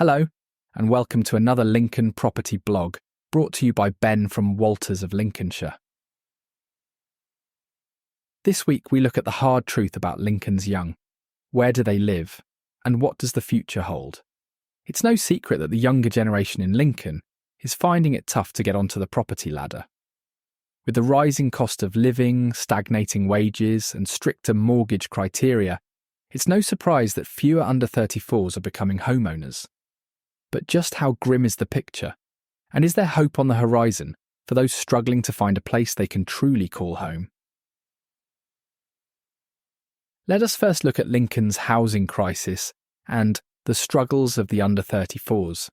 Hello, and welcome to another Lincoln property blog, brought to you by Ben from Walters of Lincolnshire. This week we look at the hard truth about Lincoln's young. Where do they live? And what does the future hold? It's no secret that the younger generation in Lincoln is finding it tough to get onto the property ladder. With the rising cost of living, stagnating wages, and stricter mortgage criteria, it's no surprise that fewer under 34s are becoming homeowners. But just how grim is the picture? And is there hope on the horizon for those struggling to find a place they can truly call home? Let us first look at Lincoln's housing crisis and the struggles of the under 34s.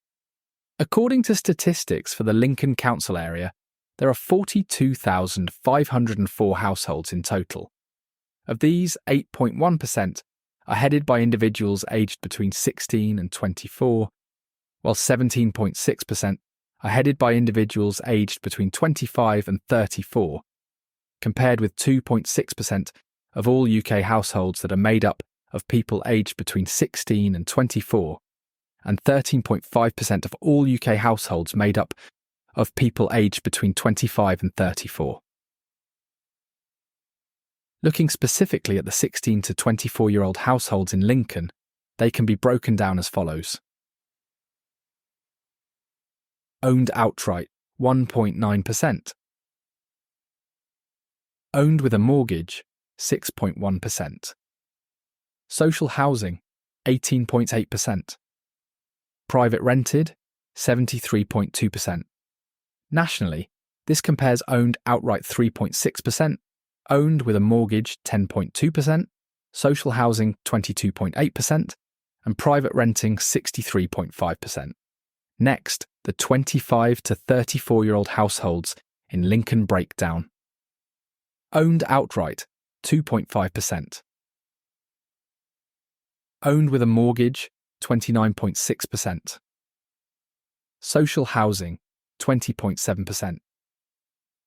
According to statistics for the Lincoln Council area, there are 42,504 households in total. Of these, 8.1% are headed by individuals aged between 16 and 24, while 17.6% are headed by individuals aged between 25 and 34, compared with 2.6% of all UK households that are made up of people aged between 16 and 24, and 13.5% of all UK households made up of people aged between 25 and 34. Looking specifically at the 16 to 24-year-old households in Lincoln, they can be broken down as follows. Owned outright, 1.9%. Owned with a mortgage, 6.1%. Social housing, 18.8%. Private rented, 73.2%. Nationally, this compares owned outright 3.6%, owned with a mortgage 10.2%, social housing 22.8%, and private renting 63.5%. Next, the 25 to 34-year-old households in Lincoln breakdown. Owned outright, 2.5%. Owned with a mortgage, 29.6%. Social housing, 20.7%.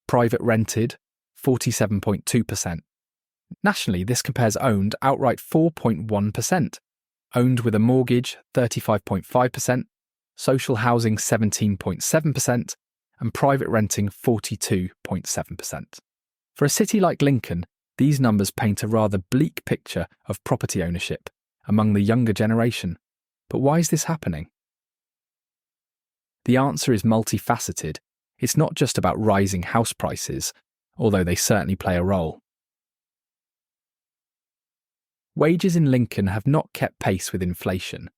Private rented, 47.2%. Nationally, this compares owned outright 4.1%, owned with a mortgage 35.5%, social housing 17.7%, and private renting 42.7%. For a city like Lincoln, these numbers paint a rather bleak picture of property ownership among the younger generation. But why is this happening? The answer is multifaceted. It's not just about rising house prices, although they certainly play a role. Wages in Lincoln have not kept pace with inflation,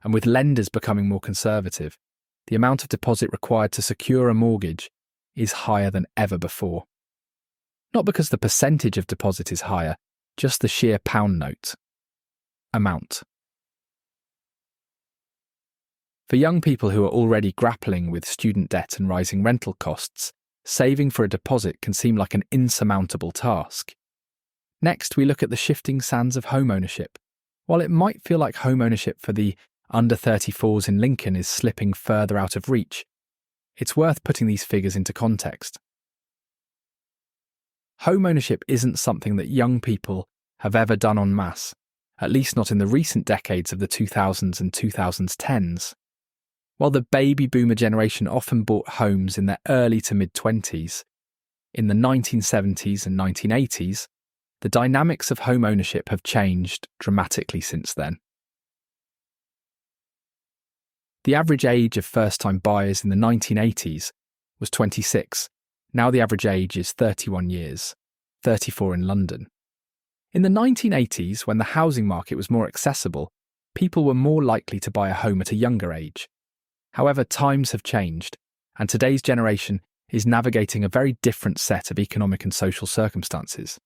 and with lenders becoming more conservative, the amount of deposit required to secure a mortgage is higher than ever before. Not because the percentage of deposit is higher, just the sheer pound note amount. For young people who are already grappling with student debt and rising rental costs, saving for a deposit can seem like an insurmountable task. Next, we look at the shifting sands of home ownership. While it might feel like home ownership for the under 34s in Lincoln is slipping further out of reach, it's worth putting these figures into context. Home ownership isn't something that young people have ever done en masse, at least not in the recent decades of the 2000s and 2010s. While the baby boomer generation often bought homes in their early to mid-20s, in the 1970s and 1980s, the dynamics of home ownership have changed dramatically since then. The average age of first-time buyers in the 1980s was 26. Now the average age is 31 years, 34 in London. In the 1980s, when the housing market was more accessible, people were more likely to buy a home at a younger age. However, times have changed, and today's generation is navigating a very different set of economic and social circumstances.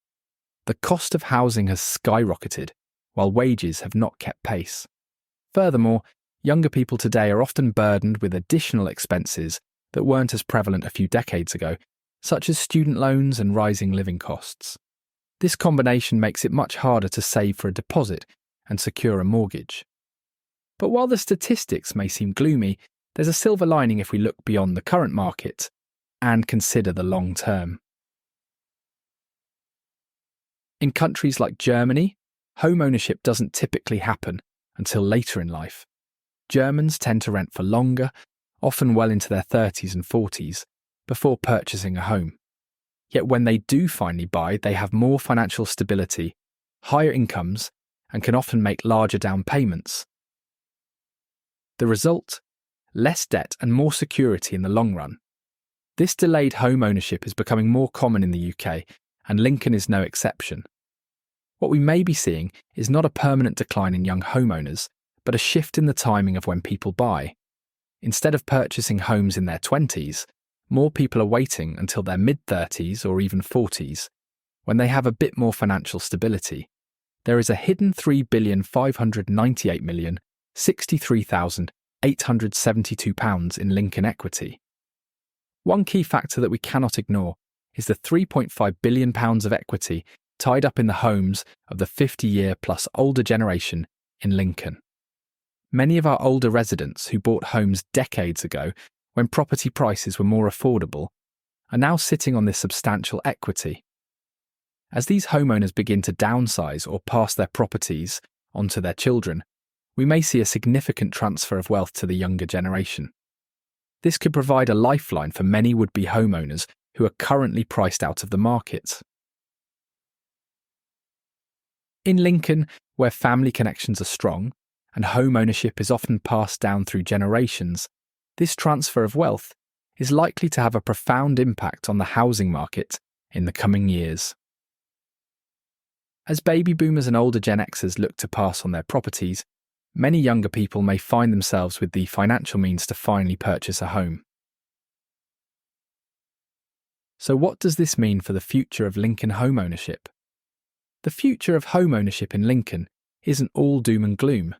The cost of housing has skyrocketed, while wages have not kept pace. Furthermore, younger people today are often burdened with additional expenses that weren't as prevalent a few decades ago, such as student loans and rising living costs. This combination makes it much harder to save for a deposit and secure a mortgage. But while the statistics may seem gloomy, there's a silver lining if we look beyond the current market and consider the long term. In countries like Germany, home ownership doesn't typically happen until later in life. Germans tend to rent for longer, often well into their 30s and 40s, before purchasing a home. Yet when they do finally buy, they have more financial stability, higher incomes, and can often make larger down payments. The result? Less debt and more security in the long run. This delayed home ownership is becoming more common in the UK, and Lincoln is no exception. What we may be seeing is not a permanent decline in young homeowners, but a shift in the timing of when people buy. Instead of purchasing homes in their 20s, more people are waiting until their mid-30s or even 40s, when they have a bit more financial stability. There is a hidden £3,598,063,872 in Lincoln equity. One key factor that we cannot ignore is the £3.5 billion of equity tied up in the homes of the 50-year-plus older generation in Lincoln. Many of our older residents who bought homes decades ago, when property prices were more affordable, are now sitting on this substantial equity. As these homeowners begin to downsize or pass their properties on to their children, we may see a significant transfer of wealth to the younger generation. This could provide a lifeline for many would-be homeowners who are currently priced out of the market. In Lincoln, where family connections are strong and home ownership is often passed down through generations, this transfer of wealth is likely to have a profound impact on the housing market in the coming years. As baby boomers and older Gen Xers look to pass on their properties, many younger people may find themselves with the financial means to finally purchase a home. So what does this mean for the future of Lincoln home ownership? The future of home ownership in Lincoln isn't all doom and gloom.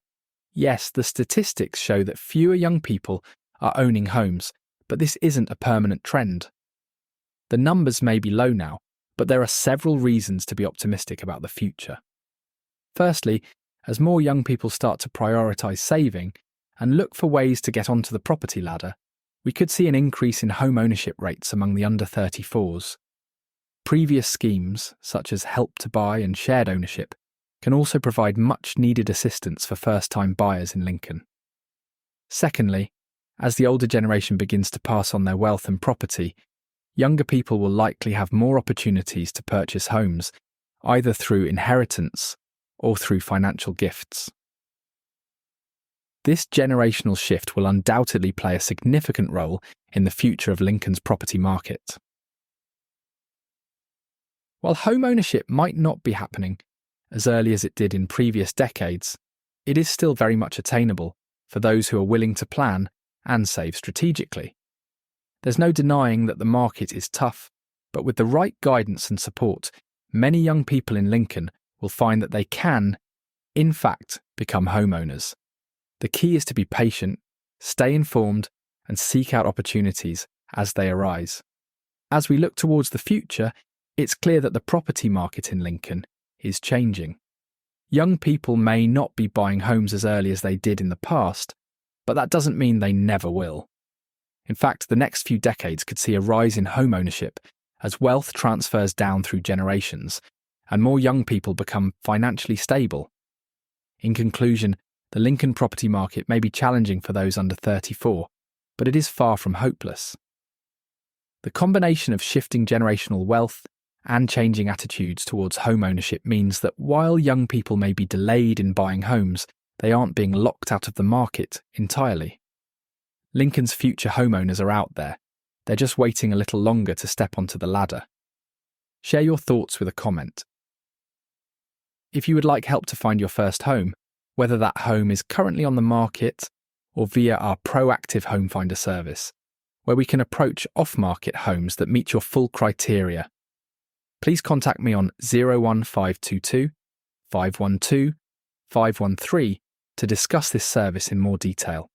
Yes, the statistics show that fewer young people are owning homes, but this isn't a permanent trend. The numbers may be low now, but there are several reasons to be optimistic about the future. Firstly, as more young people start to prioritise saving and look for ways to get onto the property ladder, we could see an increase in home ownership rates among the under 34s. Previous schemes, such as Help to Buy and shared ownership, can also provide much-needed assistance for first-time buyers in Lincoln. Secondly, as the older generation begins to pass on their wealth and property, younger people will likely have more opportunities to purchase homes, either through inheritance or through financial gifts. This generational shift will undoubtedly play a significant role in the future of Lincoln's property market. While home ownership might not be happening as early as it did in previous decades, it is still very much attainable for those who are willing to plan and save strategically. There's no denying that the market is tough, but with the right guidance and support, many young people in Lincoln will find that they can, in fact, become homeowners. The key is to be patient, stay informed, and seek out opportunities as they arise. As we look towards the future, it's clear that the property market in Lincoln is changing. Young people may not be buying homes as early as they did in the past, but that doesn't mean they never will. In fact, the next few decades could see a rise in home ownership as wealth transfers down through generations and more young people become financially stable. In conclusion, the Lincoln property market may be challenging for those under 34, but it is far from hopeless. The combination of shifting generational wealth and changing attitudes towards home ownership means that while young people may be delayed in buying homes, they aren't being locked out of the market entirely. Lincoln's future homeowners are out there. They're just waiting a little longer to step onto the ladder. Share your thoughts with a comment. If you would like help to find your first home, whether that home is currently on the market or via our proactive home finder service, where we can approach off-market homes that meet your full criteria, please contact me on 01522 512 513 to discuss this service in more detail.